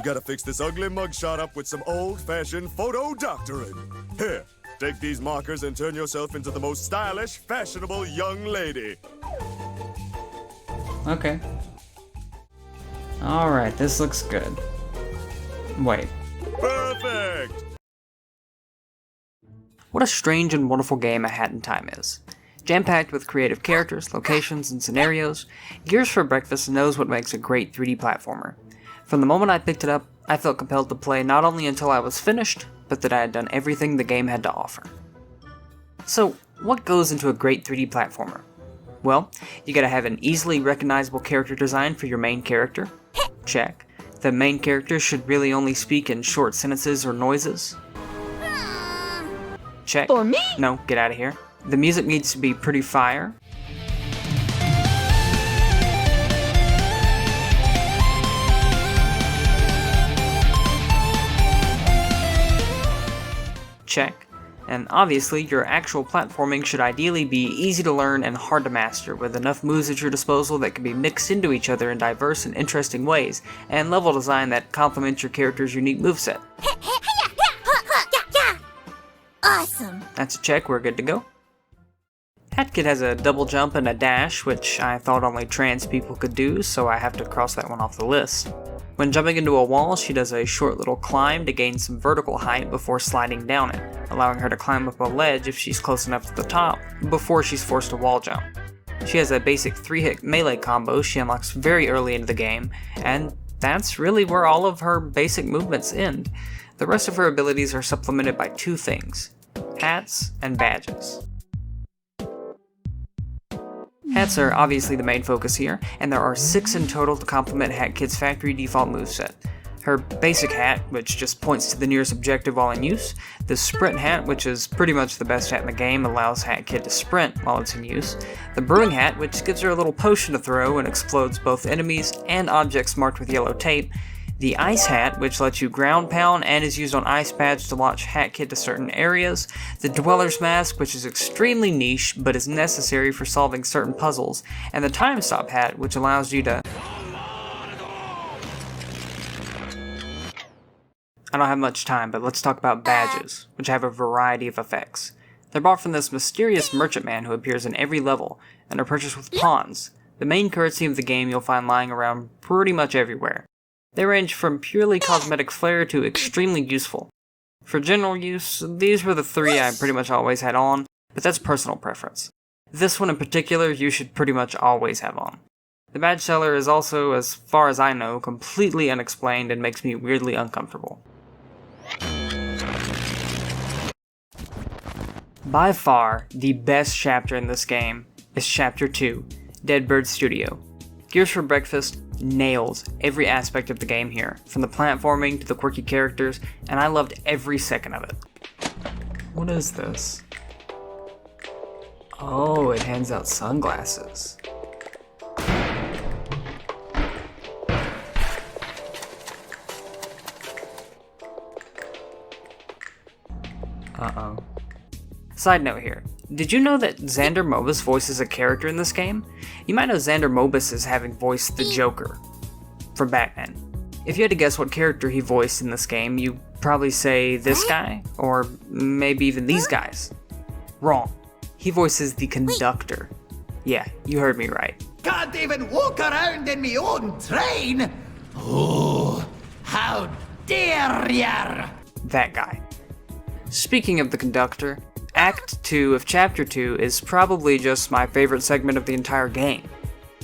gotta fix this ugly mugshot up with some old-fashioned photo doctoring. Here, take these markers and turn yourself into the most stylish, fashionable young lady. Okay. Alright, this looks good. Wait. Perfect! What a strange and wonderful game A Hat in Time is. Jam-packed with creative characters, locations, and scenarios, Gears for Breakfast knows what makes a great 3D platformer. From the moment I picked it up, I felt compelled to play not only until I was finished, but that I had done everything the game had to offer. So, what goes into a great 3D platformer? Well, you gotta have an easily recognizable character design for your main character. Check. The main character should really only speak in short sentences or noises. Check. For me? No, get out of here. The music needs to be pretty fire. Check. And obviously, your actual platforming should ideally be easy to learn and hard to master, with enough moves at your disposal that can be mixed into each other in diverse and interesting ways, and level design that complements your character's unique moveset. Awesome. That's a check, we're good to go. Hatkit has a double jump and a dash, which I thought only trans people could do, so I have to cross that one off the list. When jumping into a wall, she does a short little climb to gain some vertical height before sliding down it, allowing her to climb up a ledge if she's close enough to the top, before she's forced to wall jump. She has a basic 3-hit melee combo she unlocks very early into the game, and that's really where all of her basic movements end. The rest of her abilities are supplemented by two things: hats and badges. Hats are obviously the main focus here, and there are 6 in total to complement Hatkit's factory default moveset. Her basic hat, which just points to the nearest objective while in use, the sprint hat, which is pretty much the best hat in the game, allows Hatkit to sprint while it's in use, the brewing hat, which gives her a little potion to throw and explodes both enemies and objects marked with yellow tape, the ice hat, which lets you ground pound and is used on ice pads to launch Hatkit to certain areas, the dweller's mask, which is extremely niche but is necessary for solving certain puzzles, and the time stop hat, which allows you to... I don't have much time, but let's talk about badges, which have a variety of effects. They're bought from this mysterious merchant man who appears in every level, and are purchased with pawns, the main currency of the game you'll find lying around pretty much everywhere. They range from purely cosmetic flair to extremely useful. For general use, these were the 3 I pretty much always had on, but that's personal preference. This one in particular you should pretty much always have on. The badge seller is also, as far as I know, completely unexplained and makes me weirdly uncomfortable. By far, the best chapter in this game is Chapter 2, Deadbird Studio. Gears for Breakfast nails every aspect of the game here, from the platforming to the quirky characters, and I loved every second of it. What is this? Oh, it hands out sunglasses. Uh-oh. Side note here. Did you know that Xander Mobus voices a character in this game? You might know Xander Mobus as having voiced the Joker from Batman. If you had to guess what character he voiced in this game, you'd probably say this guy, or maybe even these guys. Wrong. He voices the Conductor. Yeah, you heard me right. Can't even walk around in me own train! Oh, how dare ya! That guy. Speaking of the Conductor, Act 2 of Chapter 2 is probably just my favorite segment of the entire game.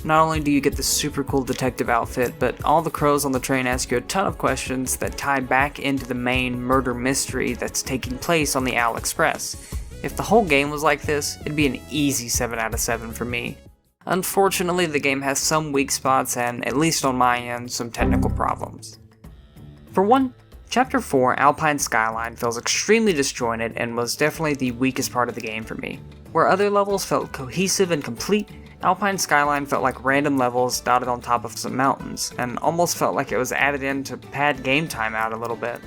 Not only do you get this super cool detective outfit, but all the crows on the train ask you a ton of questions that tie back into the main murder mystery that's taking place on the Owl Express. If the whole game was like this, it'd be an easy 7 out of 7 for me. Unfortunately, the game has some weak spots and, at least on my end, some technical problems. For one, Chapter 4, Alpine Skyline, feels extremely disjointed and was definitely the weakest part of the game for me. Where other levels felt cohesive and complete, Alpine Skyline felt like random levels dotted on top of some mountains, and almost felt like it was added in to pad game time out a little bit.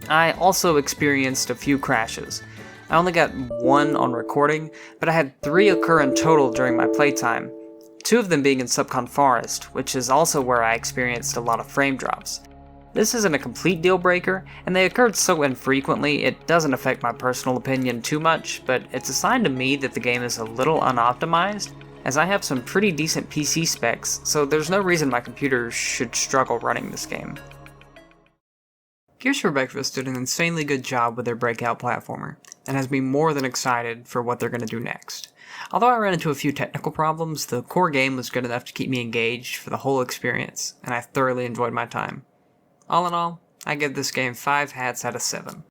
I also experienced a few crashes. I only got 1 on recording, but I had 3 occur in total during my playtime, 2 of them being in Subcon Forest, which is also where I experienced a lot of frame drops. This isn't a complete deal breaker, and they occurred so infrequently it doesn't affect my personal opinion too much, but it's a sign to me that the game is a little unoptimized, as I have some pretty decent PC specs, so there's no reason my computer should struggle running this game. Gears for Breakfast did an insanely good job with their breakout platformer, and has me more than excited for what they're going to do next. Although I ran into a few technical problems, the core game was good enough to keep me engaged for the whole experience, and I thoroughly enjoyed my time. All in all, I give this game 5 hats out of 7.